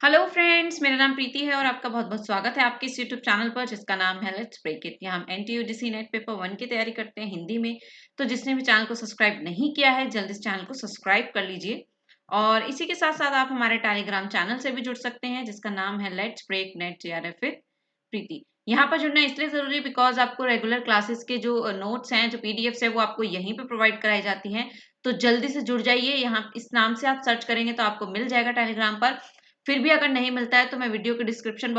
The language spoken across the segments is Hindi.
हेलो फ्रेंड्स, मेरा नाम प्रीति है और आपका बहुत बहुत स्वागत है आपके इस यूट्यूब चैनल पर जिसका नाम है लेट्स ब्रेक इट। यहाँ हम एनटीयूजीसी नेट पेपर 1 की तैयारी करते हैं हिंदी में। तो जिसने भी चैनल को सब्सक्राइब नहीं किया है जल्दी इस चैनल को सब्सक्राइब कर लीजिए। और इसी के साथ साथ आप हमारे टेलीग्राम चैनल से भी जुड़ सकते हैं जिसका नाम है let's break NET JRF with Preeti. यहाँ पर जुड़ना इसलिए जरूरी है बिकॉज आपको रेगुलर क्लासेस के जो नोट्स हैं, जो पीडीएफ्स है, वो आपको यहीं पे प्रोवाइड कराई जाती हैं। तो जल्दी से जुड़ जाइए। यहाँ इस नाम से आप सर्च करेंगे तो आपको मिल जाएगा टेलीग्राम पर। फिर भी अगर नहीं मिलता है तो मैं वीडियो के डिस्क्रिप्शन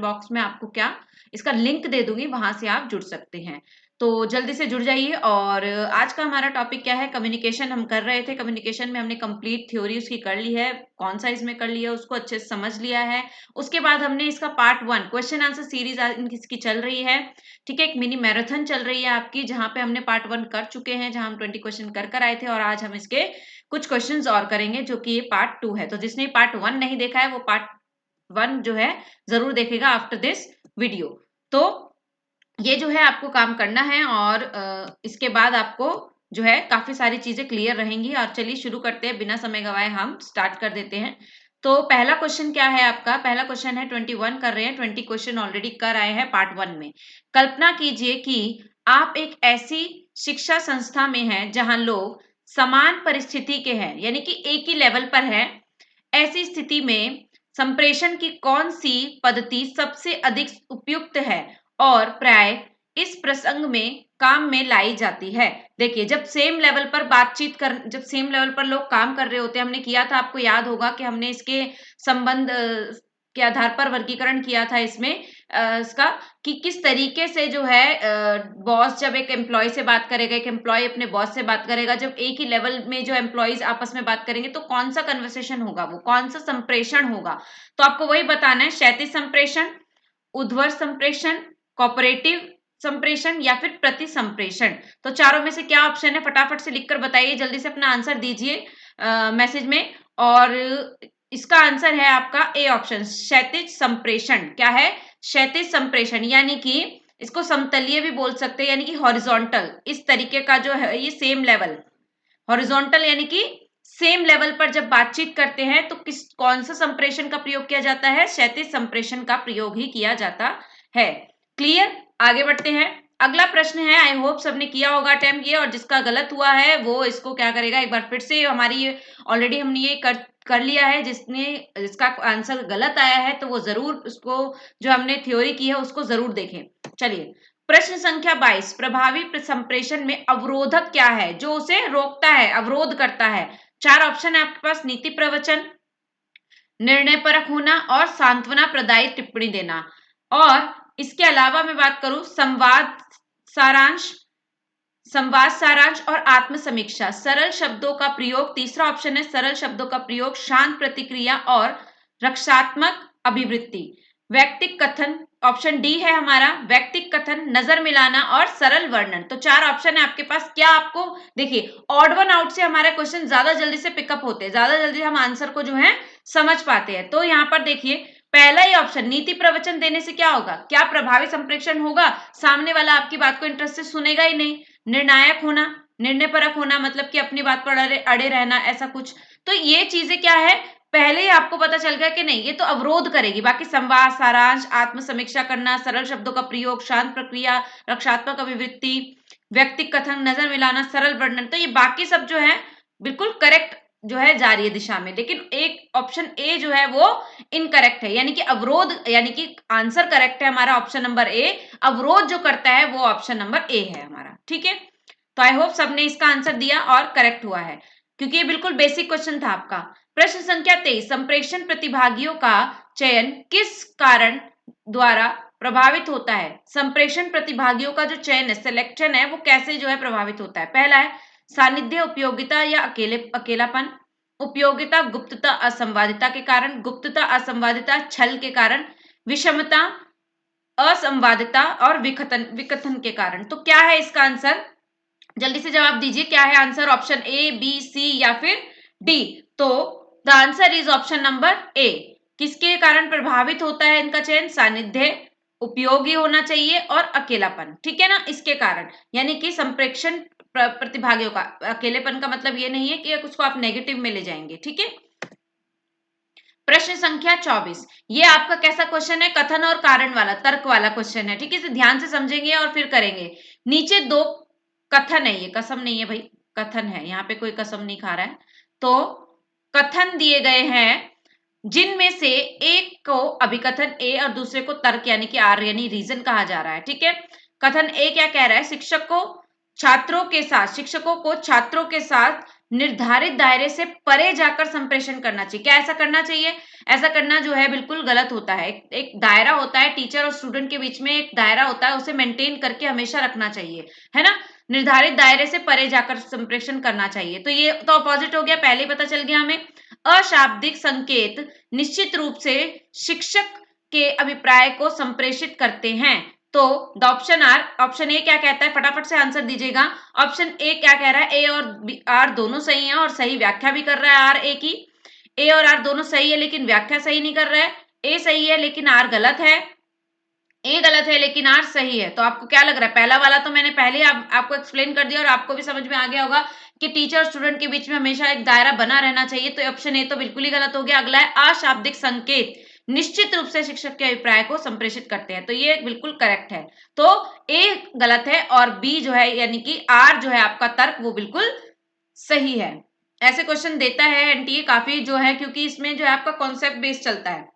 बॉक्स में आपको क्या इसका लिंक दे दूंगी, वहां से आप जुड़ सकते हैं। तो जल्दी से जुड़ जाइए। और आज का हमारा टॉपिक क्या है? कम्युनिकेशन हम कर रहे थे। कम्युनिकेशन में हमने कंप्लीट थ्योरी उसकी कर ली है, कौन सा इसमें कर लिया उसको अच्छे से समझ लिया है। उसके बाद हमने इसका पार्ट 1 क्वेश्चन आंसर सीरीज इसकी चल रही है। ठीक है, एक मिनी मैराथन चल रही है आपकी, जहां पे हमने पार्ट 1 कर चुके हैं, जहां हम 20 क्वेश्चन कर कर आए थे। और आज हम इसके कुछ क्वेश्चंस और करेंगे जो कि ये पार्ट 2 है। तो जिसने पार्ट 1 नहीं देखा है वो पार्ट 1 जो है जरूर देखेगा आफ्टर दिस वीडियो। तो ये जो है आपको काम करना है और इसके बाद आपको जो है काफी सारी चीजें क्लियर रहेंगी। और चलिए शुरू करते हैं, बिना समय गवाए हम स्टार्ट कर देते हैं। तो पहला क्वेश्चन क्या है आपका? पहला क्वेश्चन है 21 कर रहे हैं, 20 क्वेश्चन ऑलरेडी कर आए हैं पार्ट 1 में। कल्पना कीजिए कि आप एक ऐसी शिक्षा संस्था में हैं जहां लोग समान परिस्थिति के हैं, यानी कि एक ही लेवल पर है। ऐसी स्थिति में संप्रेषण की कौन सी पद्धति सबसे अधिक उपयुक्त है और प्राय इस प्रसंग में काम में लाई जाती है? देखिए, जब सेम लेवल पर जब सेम लेवल पर लोग काम कर रहे होते हैं, हमने किया था, आपको याद होगा कि हमने इसके संबंध के आधार पर वर्गीकरण किया था इसमें इसका कि किस तरीके से जो है बॉस जब एक एम्प्लॉय से बात करेगा, एक एम्प्लॉय अपने बॉस से बात करेगा, जब एक ही लेवल में जो एम्प्लॉयज आपस में बात करेंगे तो कौन सा कन्वर्सेशन होगा, वो कौन सा संप्रेषण होगा। तो आपको वही बताना है, क्षैतिज संप्रेषण, ऊर्ध्वर संप्रेषण, कोऑपरेटिव संप्रेषण या फिर प्रति संप्रेषण। तो चारों में से क्या ऑप्शन है? फटाफट से लिखकर बताइए, जल्दी से अपना आंसर दीजिए मैसेज में। और इसका आंसर है आपका ए ऑप्शन, क्षैतिज संप्रेषण। क्या है? क्षैतिज संप्रेषण, यानी कि इसको समतलीय भी बोल सकते हैं, यानी कि हॉरिजॉन्टल। इस तरीके का जो है ये सेम लेवल, हॉरिजॉन्टल यानी कि सेम लेवल पर जब बातचीत करते हैं तो कौन सा संप्रेषण का प्रयोग किया जाता है? क्षैतिज संप्रेषण का प्रयोग ही किया जाता है। क्लियर? आगे बढ़ते हैं। अगला प्रश्न है, आई होप सबने किया होगा अटेम्प्ट किया, और जिसका गलत हुआ है वो इसको क्या करेगा, एक बार फिर से हमारी ऑलरेडी हमने ये कर लिया है। जिसका आंसर गलत आया है तो वो जरूर उसको, जो हमने थ्योरी की है उसको जरूर देखें। चलिए, प्रश्न संख्या 22, प्रभावी संप्रेषण में अवरोधक क्या है जो उसे रोकता है, अवरोध करता है? चार ऑप्शन है आपके पास, नीति प्रवचन, निर्णय परक होना और सांत्वना प्रदायी टिप्पणी देना। और इसके अलावा मैं बात करूं सारांश संवाद सारांश और आत्म समीक्षा। सरल शब्दों का प्रयोग, तीसरा ऑप्शन है सरल शब्दों का प्रयोग, शांत प्रतिक्रिया और रक्षात्मक अभिवृत्ति। व्यक्तिक कथन, ऑप्शन डी है हमारा, व्यक्तिक कथन, नजर मिलाना और सरल वर्णन। तो चार ऑप्शन है आपके पास। क्या आपको, देखिए, ऑड वन आउट से हमारे क्वेश्चन ज्यादा जल्दी से पिकअप होते हैं, ज्यादा जल्दी हम आंसर को जो है समझ पाते हैं। तो यहाँ पर देखिए, पहला ही ऑप्शन, नीति प्रवचन देने से क्या होगा? क्या प्रभावी संप्रेषण होगा? सामने वाला आपकी बात को इंटरेस्ट से सुनेगा ही नहीं। निर्णायक होना, निर्णय परक होना, मतलब कि अपनी बात पर अड़े रहना, ऐसा कुछ। तो ये चीजें क्या है, पहले ही आपको पता चल गया कि नहीं, ये तो अवरोध करेगी। बाकी संवाद सारांश, आत्म समीक्षा करना, सरल शब्दों का प्रयोग, शांत प्रक्रिया, रक्षात्मक अभिवृत्ति, व्यक्तिक कथन, नजर मिलाना, सरल वर्णन, तो ये बाकी सब जो है बिल्कुल करेक्ट जो है जा रही है दिशा में। लेकिन एक ऑप्शन ए जो है वो इनकरेक्ट है, यानी कि अवरोध, यानी कि आंसर करेक्ट है हमारा ऑप्शन नंबर ए। अवरोध जो करता है वो ऑप्शन नंबर ए है हमारा। ठीक है, तो आई होप सबने इसका आंसर दिया और करेक्ट हुआ है, क्योंकि ये बिल्कुल बेसिक क्वेश्चन था आपका। प्रश्न संख्या 23, संप्रेषण प्रतिभागियों का चयन किस कारण द्वारा प्रभावित होता है? संप्रेषण प्रतिभागियों का जो चयन है, सिलेक्शन है, वो कैसे जो है प्रभावित होता है? पहला है सानिध्य, उपयोगिता या अकेलापन। उपयोगिता, गुप्तता असंवादिता के कारण। गुप्तता असंवादिता छल के कारण। विषमता, असंवादिता और विकथन के कारण। तो क्या है इसका आंसर? जल्दी से जवाब दीजिए, क्या है आंसर? ऑप्शन ए, बी, सी या फिर डी? तो the answer is option number ए। किसके कारण प्रभावित होता है इनका चयन? सानिध्य, उपयोगी होना चाहिए और अकेलापन। ठीक है ना, इसके कारण। यानी कि संप्रेक्षण प्रतिभागियों का, अकेलेपन का मतलब ये नहीं है कि उसको आप नेगेटिव में ले जाएंगे। ठीक है, प्रश्न संख्या 24, ये आपका कैसा क्वेश्चन है? कथन और कारण वाला, तर्क वाला क्वेश्चन है। ठीक है, इसे ध्यान से समझेंगे और फिर करेंगे। नीचे दो कथन है, ये कसम नहीं है भाई, कथन है, यहाँ पे कोई कसम नहीं खा रहा है। तो कथन दिए गए हैं जिनमें से एक को अभिकथन ए और दूसरे को तर्क यानी कि आर यानी रीजन कहा जा रहा है। ठीक है, कथन ए क्या कह रहा है? शिक्षकों को छात्रों के साथ निर्धारित दायरे से परे जाकर संप्रेषण करना चाहिए। क्या ऐसा करना चाहिए? ऐसा करना जो है बिल्कुल गलत होता है। एक दायरा होता है, टीचर और स्टूडेंट के बीच में एक दायरा होता है, उसे मेंटेन करके हमेशा रखना चाहिए, है ना। निर्धारित दायरे से परे जाकर संप्रेषण करना चाहिए। तो ये तो अपोजिट हो गया, पहले ही पता चल गया हमें। अशाब्दिक संकेत निश्चित रूप से शिक्षक के अभिप्राय को संप्रेषित करते हैं। तो the option are, option A क्या कहता है? फटाफट से आंसर दीजिएगा। ऑप्शन ए क्या कह रहा है? ए और आर दोनों सही हैं और सही व्याख्या भी कर रहा है आर ए की। ए और आर दोनों सही है लेकिन व्याख्या सही नहीं कर रहा है। ए सही है लेकिन आर गलत है। ए गलत है लेकिन आर सही है। तो आपको क्या लग रहा है? पहला वाला तो मैंने पहले आपको एक्सप्लेन कर दिया और आपको भी समझ में आ गया होगा कि टीचर और स्टूडेंट के बीच में हमेशा एक दायरा बना रहना चाहिए। तो ऑप्शन ए तो बिल्कुल ही गलत हो गया। अगला है अशाब्दिक संकेत निश्चित रूप से शिक्षक के अभिप्राय को संप्रेषित करते हैं। तो ये बिल्कुल करेक्ट है। तो ए गलत है और बी जो है यानी कि आर जो है आपका तर्क वो बिल्कुल सही है। ऐसे क्वेश्चन देता है एनटीए काफी जो है, क्योंकि इसमें जो है आपका कॉन्सेप्ट बेस्ड चलता है,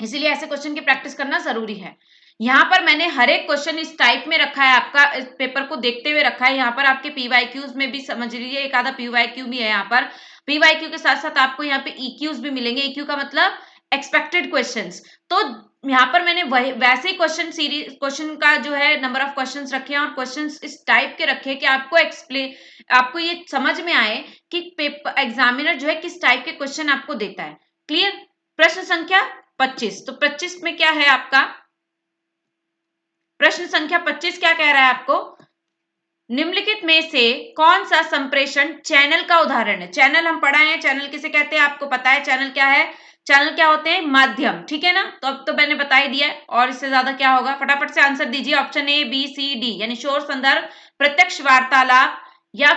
इसीलिए ऐसे क्वेश्चन की प्रैक्टिस करना जरूरी है। यहाँ पर मैंने हर एक क्वेश्चन इस टाइप में रखा है, आपका इस पेपर को देखते हुए रखा है। यहाँ पर आपके पीवाईक्यूज में भी समझ लीजिए, एक आधा पीवाईक्यू भी है यहाँ पर। पीवाईक्यू के साथ साथ आपको यहाँ पे ईक्यूज भी मिलेंगे। ईक्यू का मतलब एक्सपेक्टेड क्वेश्चंस। तो यहाँ पर मैंने वैसे ही क्वेश्चन का जो है नंबर ऑफ क्वेश्चंस रखे हैं और क्वेश्चंस इस टाइप के रखे कि आपको ये समझ में आए कि पेपर एग्जामिनर जो है किस टाइप के क्वेश्चन आपको देता है। क्लियर? प्रश्न संख्या 25, तो 25 में क्या है आपका? प्रश्न संख्या 25 क्या कह रहा है आपको? निम्नलिखित में से कौन सा संप्रेषण चैनल का उदाहरण है? चैनल हम पढ़ा है, चैनल किसे कहते हैं आपको पता है? चैनल क्या है? चैनल क्या होते हैं? माध्यम। ठीक है ना, तो अब तो मैंने बता ही दिया है और इससे ज्यादा क्या होगा? फटाफट से आंसर दीजिए। Option A B C D यानी शोर संदर्भ, प्रत्यक्ष वार्तालाप या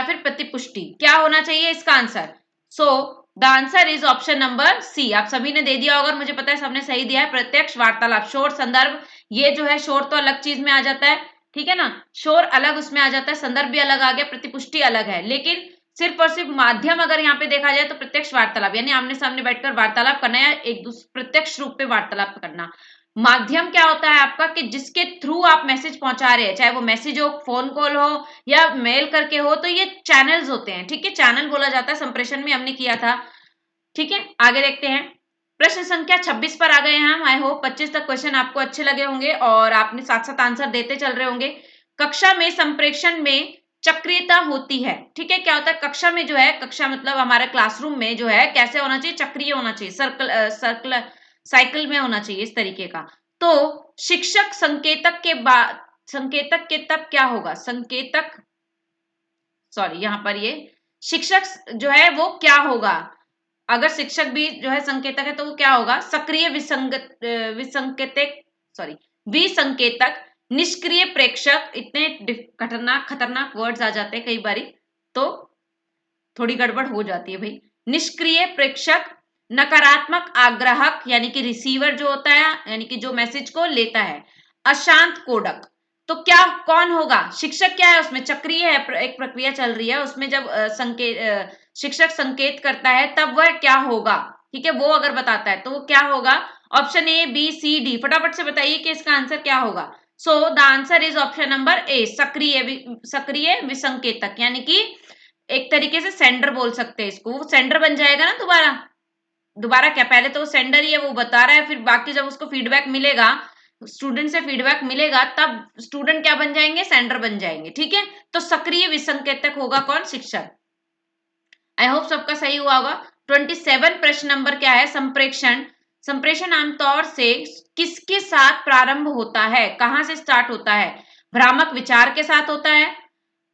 फिर प्रतिपुष्टि। क्या होना चाहिए इसका answer? So the answer is option number C. आप सभी ने दे दिया होगा, मुझे पता है सबने सही दिया है। प्रत्यक्ष वार्तालाप, शोर संदर्भ, ये जो है शोर तो अलग चीज में आ जाता है, ठीक है ना, शोर अलग उसमें आ जाता है, संदर्भ भी अलग आ गया, प्रतिपुष्टि अलग है। लेकिन सिर्फ और सिर्फ माध्यम अगर यहाँ पे देखा जाए तो प्रत्यक्ष वार्तालाप यानी आमने सामने बैठकर वार्तालाप करना या एक दूसरे प्रत्यक्ष रूप में वार्तालाप करना। माध्यम क्या होता है आपका कि जिसके थ्रू आप मैसेज पहुंचा रहे हैं, चाहे वो मैसेज हो, फोन कॉल हो या मेल करके हो, तो ये चैनल्स होते हैं। ठीक है, चैनल बोला जाता है, संप्रेषण में हमने किया था। ठीक है, आगे देखते हैं। प्रश्न संख्या 26 पर आ गए हैं हम। आई होप 25 तक क्वेश्चन आपको अच्छे लगे होंगे और आपने साथ साथ आंसर देते चल रहे होंगे। कक्षा में संप्रेषण में चक्रीयता होती है। ठीक है, क्या होता है कक्षा में जो है, कक्षा मतलब हमारे क्लासरूम में जो है कैसे होना चाहिए? चक्रीय होना चाहिए, सर्कल साइकिल में होना चाहिए, इस तरीके का। तो शिक्षक संकेतक के बाद, संकेतक के तब क्या होगा? यहाँ पर ये शिक्षक जो है वो क्या होगा? अगर शिक्षक भी जो है संकेतक है तो वो क्या होगा? सक्रिय विसंकेतक, विसंकेतक, निष्क्रिय प्रेक्षक। इतने खतरनाक खतरनाक वर्ड्स आ जाते हैं कई बारी, तो थोड़ी गड़बड़ हो जाती है भाई। निष्क्रिय प्रेक्षक, नकारात्मक आग्राहक यानी कि रिसीवर जो होता है यानी कि जो मैसेज को लेता है, अशांत कोडक। तो क्या कौन होगा? शिक्षक क्या है उसमें? चक्रीय है, एक प्रक्रिया चल रही है उसमें। जब शिक्षक संकेत करता है तब वह क्या होगा? ठीक है, वो अगर बताता है तो वो क्या होगा? Option A B C D, फटाफट से बताइए कि इसका आंसर क्या होगा। So the answer is option number A, सक्रिय विसंकेतक यानी कि एक तरीके से सेंडर बोल सकते हैं इसको। वो सेंडर बन जाएगा ना दोबारा। दोबारा क्या, पहले तो वो सेंडर ही है, वो बता रहा है, फिर बाकी जब उसको फीडबैक मिलेगा, स्टूडेंट से फीडबैक मिलेगा, तब स्टूडेंट क्या बन जाएंगे? सेंडर बन जाएंगे। ठीक है, तो सक्रिय विसंकेतक होगा कौन? शिक्षक। आई होप सबका सही हुआ होगा। 27 प्रश्न नंबर क्या है? संप्रेषण। संप्रेषण आमतौर से किसके साथ प्रारंभ होता है? कहां से स्टार्ट होता है? भ्रामक विचार के साथ होता है,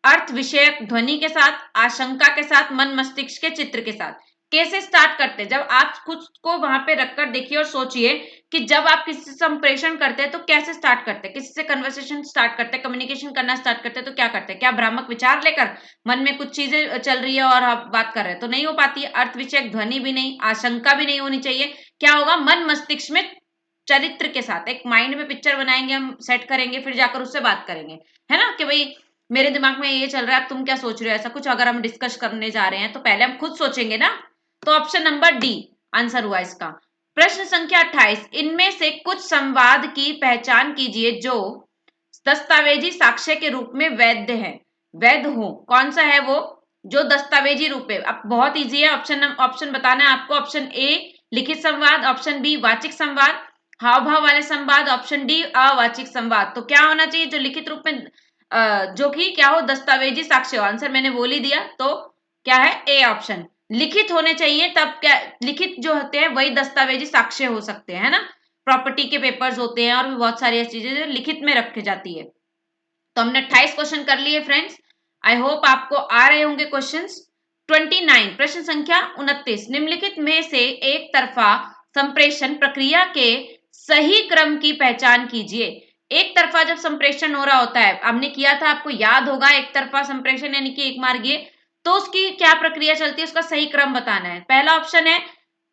अर्थ विषयक ध्वनि के साथ, आशंका के साथ, मन मस्तिष्क के चित्र के साथ। कैसे स्टार्ट करते हैं, जब आप खुद को वहां पे रखकर देखिए और सोचिए कि जब आप किसी से संप्रेषण करते हैं तो कैसे स्टार्ट करते हैं, किसी से कन्वर्सेशन स्टार्ट करते हैं, कम्युनिकेशन करना स्टार्ट करते हैं तो क्या करते हैं, क्या भ्रामक विचार लेकर मन में कुछ चीजें चल रही है और आप बात कर रहे हैं तो नहीं हो पाती है। अर्थ विषयक ध्वनि भी नहीं, आशंका भी नहीं होनी चाहिए। क्या होगा, मन मस्तिष्क में चरित्र के साथ एक माइंड में पिक्चर बनाएंगे, हम सेट करेंगे, फिर जाकर उससे बात करेंगे, है ना, कि भाई मेरे दिमाग में ये चल रहा है, अब तुम क्या सोच रहे हो, ऐसा कुछ अगर हम डिस्कस करने जा रहे हैं तो पहले हम खुद सोचेंगे ना। तो ऑप्शन नंबर डी आंसर हुआ इसका। प्रश्न संख्या 28, इनमें से कुछ संवाद की पहचान कीजिए जो दस्तावेजी साक्ष्य के रूप में वैध है, वैध हो। कौन सा है वो जो दस्तावेजी रूप है? अब बहुत इजी है, ऑप्शन बताना है आपको। ऑप्शन ए लिखित संवाद, ऑप्शन बी वाचिक संवाद, हाव भाव वाले संवाद, ऑप्शन डी अवाचिक संवाद। तो क्या होना चाहिए, जो लिखित रूप में जो कि क्या हो, दस्तावेजी साक्ष्य हो। आंसर मैंने बोल ही दिया, तो क्या है, ए ऑप्शन। लिखित होने चाहिए, तब क्या, लिखित जो होते हैं वही दस्तावेजी साक्ष्य हो सकते हैं, है ना। प्रॉपर्टी के पेपर्स होते हैं और भी बहुत सारी ऐसी चीजें जो लिखित में रखी जाती है। तो हमने 28 क्वेश्चन कर लिए फ्रेंड्स। आई होप आपको आ रहे होंगे क्वेश्चंस। 29, प्रश्न संख्या 29, निम्नलिखित में से एक तरफा संप्रेषण प्रक्रिया के सही क्रम की पहचान कीजिए। एक तरफा जब संप्रेषण हो रहा होता है, हमने किया था, आपको याद होगा, एक तरफा संप्रेषण यानी कि एक मार्गीय, तो उसकी क्या प्रक्रिया चलती है, उसका सही क्रम बताना है। पहला ऑप्शन है,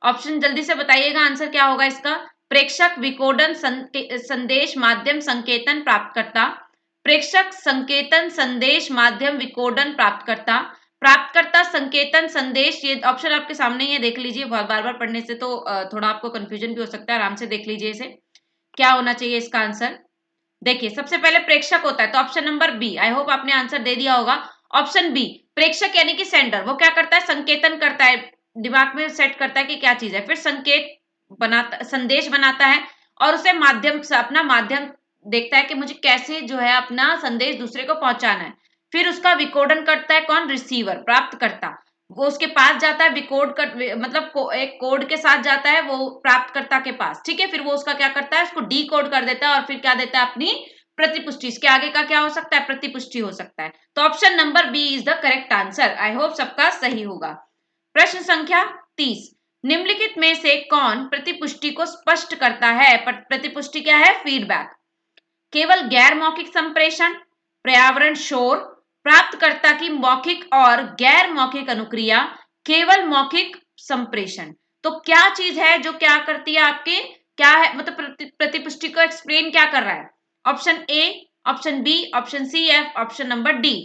ऑप्शन जल्दी से बताइएगा आंसर क्या होगा इसका। प्रेषक, विकोडन, संदेश, माध्यम, संकेतन, प्राप्तकर्ता। प्रेषक, संकेतन, संदेश, माध्यम, विकोडन, प्राप्तकर्ता। प्राप्तकर्ता, संकेतन, संदेश, ये ऑप्शन आपके सामने ही है, देख लीजिए। बहुत बार बार पढ़ने से तो थोड़ा आपको कंफ्यूजन भी हो सकता है, आराम से देख लीजिए इसे। क्या होना चाहिए इसका आंसर। देखिए, सबसे पहले प्रेक्षक होता है, तो option number B. I hope आपने आंसर दे दिया होगा। ऑप्शन बी, प्रेक्षक यानी कि सेंडर, वो क्या करता है, संकेतन करता है, दिमाग में सेट करता है कि क्या चीज है, फिर संकेत बनाता, संदेश बनाता है, और उसे माध्यम से, अपना माध्यम देखता है कि मुझे कैसे जो है अपना संदेश दूसरे को पहुंचाना है। फिर उसका विकोडन करता है कौन, रिसीवर, प्राप्त करता, वो उसके पास जाता है, विकोड कर, मतलब एक कोड के साथ जाता है वो प्राप्तकर्ता के पास, ठीक है। फिर वो उसका क्या करता है, उसको डी कोड कर देता है और फिर क्या देता है, अपनी प्रतिपुष्टि। इसके आगे का क्या हो सकता है, प्रतिपुष्टि हो सकता है। तो option number B is the correct answer. I hope सबका सही होगा। प्रश्न संख्या 30, निम्नलिखित में से कौन प्रतिपुष्टि को स्पष्ट करता है। प्रतिपुष्टि क्या है, फीडबैक। केवल गैर मौखिक संप्रेषण, पर्यावरण शोर, प्राप्तकर्ता की मौखिक और गैर मौखिक अनुक्रिया, केवल मौखिक संप्रेषण। तो क्या चीज है जो क्या करती है आपके, क्या है, मतलब प्रतिपुष्टि को एक्सप्लेन क्या कर रहा है। Option A, option B, option C, F, option number D.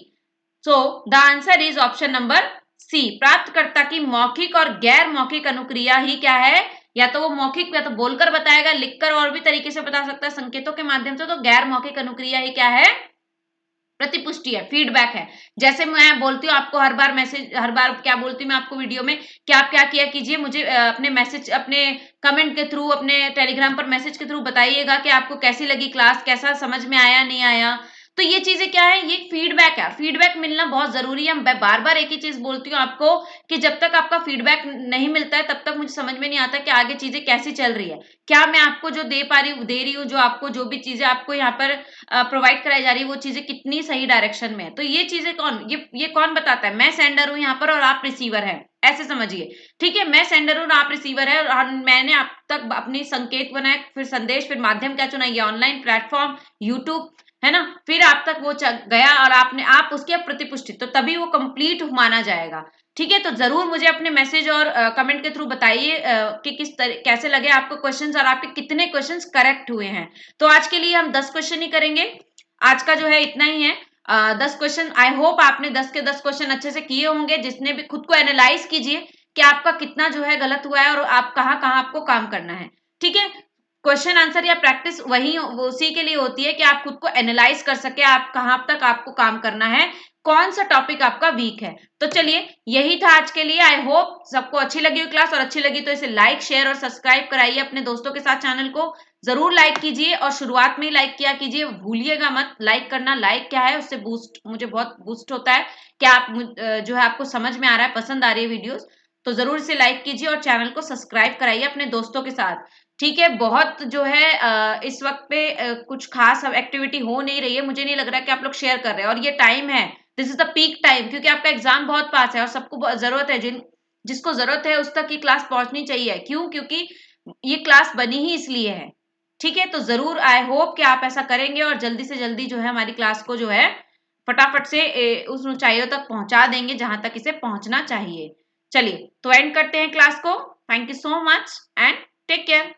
So the answer is option number C. प्राप्तकर्ता की मौखिक और गैर मौखिक अनुक्रिया ही क्या है, या तो वो मौखिक, या तो बोलकर बताएगा, लिखकर और भी तरीके से बता सकता है, संकेतों के माध्यम से। तो गैर मौखिक अनुक्रिया ही क्या है, प्रतिपुष्टि है, फीडबैक है। जैसे मैं बोलती हूँ आपको हर बार मैसेज, हर बार क्या बोलती हूँ मैं आपको वीडियो में कि आप क्या किया कीजिए, मुझे अपने मैसेज, अपने कमेंट के थ्रू, अपने टेलीग्राम पर मैसेज के थ्रू बताइएगा कि आपको कैसी लगी क्लास, कैसा समझ में आया, नहीं आया। तो ये चीजें क्या है, ये फीडबैक है। फीडबैक मिलना बहुत जरूरी है। मैं बार बार एक ही चीज बोलती हूँ आपको कि जब तक आपका फीडबैक नहीं मिलता है तब तक मुझे समझ में नहीं आता कि आगे चीजें कैसी चल रही है। क्या मैं आपको जो दे पा रही हूँ, दे रही हूँ, जो आपको जो भी चीजें आपको यहाँ पर प्रोवाइड कराई जा रही है, वो चीजें कितनी सही डायरेक्शन में है। तो ये चीजें कौन, ये कौन बताता है, मैं सेंडर हूं यहाँ पर और आप रिसीवर हैं, ऐसे समझिए, ठीक है। मैं सेंडर हूं, आप रिसीवर है, और मैंने आप तक अपनी संकेत बनाए, फिर संदेश, फिर माध्यम क्या चुना, ये ऑनलाइन प्लेटफॉर्म यूट्यूब, है ना। फिर आप तक वो गया और आपने, आप उसकी प्रतिपुष्टि, तो तभी वो कंप्लीट माना जाएगा, ठीक है। तो जरूर मुझे अपने मैसेज और कमेंट के थ्रू बताइए कि कैसे लगे आपको क्वेश्चंस, और आपके कितने क्वेश्चंस करेक्ट हुए हैं। तो आज के लिए हम 10 क्वेश्चन ही करेंगे, आज का जो है इतना ही है। 10 क्वेश्चन, आई होप आपने 10 के 10 क्वेश्चन अच्छे से किए होंगे। जिसने भी, खुद को एनालाइज कीजिए कि आपका कितना जो है गलत हुआ है और आप कहाँ कहाँ आपको काम करना है, ठीक है। क्वेश्चन आंसर या प्रैक्टिस वही, उसी के लिए होती है कि आप खुद को एनालाइज कर सके, आप कहाँ तक आपको काम करना है, कौन सा टॉपिक आपका वीक है। तो चलिए, यही था आज के लिए। आई होप सबको अच्छी लगी हुई क्लास, और अच्छी लगी तो इसे लाइक, शेयर और सब्सक्राइब कराइए अपने दोस्तों के साथ। चैनल को जरूर लाइक कीजिए, और शुरुआत में ही लाइक किया कीजिए, भूलिएगा मत लाइक करना। लाइक क्या है, उससे बूस्ट, मुझे बहुत बूस्ट होता है कि आप जो है आपको समझ में आ रहा है, पसंद आ रही है वीडियोस। तो जरूर इसे लाइक कीजिए और चैनल को सब्सक्राइब कराइए अपने दोस्तों के साथ, ठीक है। बहुत जो है इस वक्त पे कुछ खास एक्टिविटी हो नहीं रही है, मुझे नहीं लग रहा कि आप लोग शेयर कर रहे हैं, और ये टाइम है, this is the peak time, क्योंकि आपका एग्जाम बहुत पास है और सबको जरूरत है, जिन जिसको जरूरत है उस तक की क्लास पहुंचनी चाहिए। क्यों? क्योंकि ये क्लास बनी ही इसलिए है। ठीक है, तो जरूर आई होप कि आप ऐसा करेंगे और जल्दी से जल्दी जो है हमारी क्लास को जो है फटाफट से उस ऊंचाइयों तक पहुंचा देंगे जहां तक इसे पहुंचना चाहिए। चलिए तो एंड करते हैं क्लास को। Thank you so much and take care.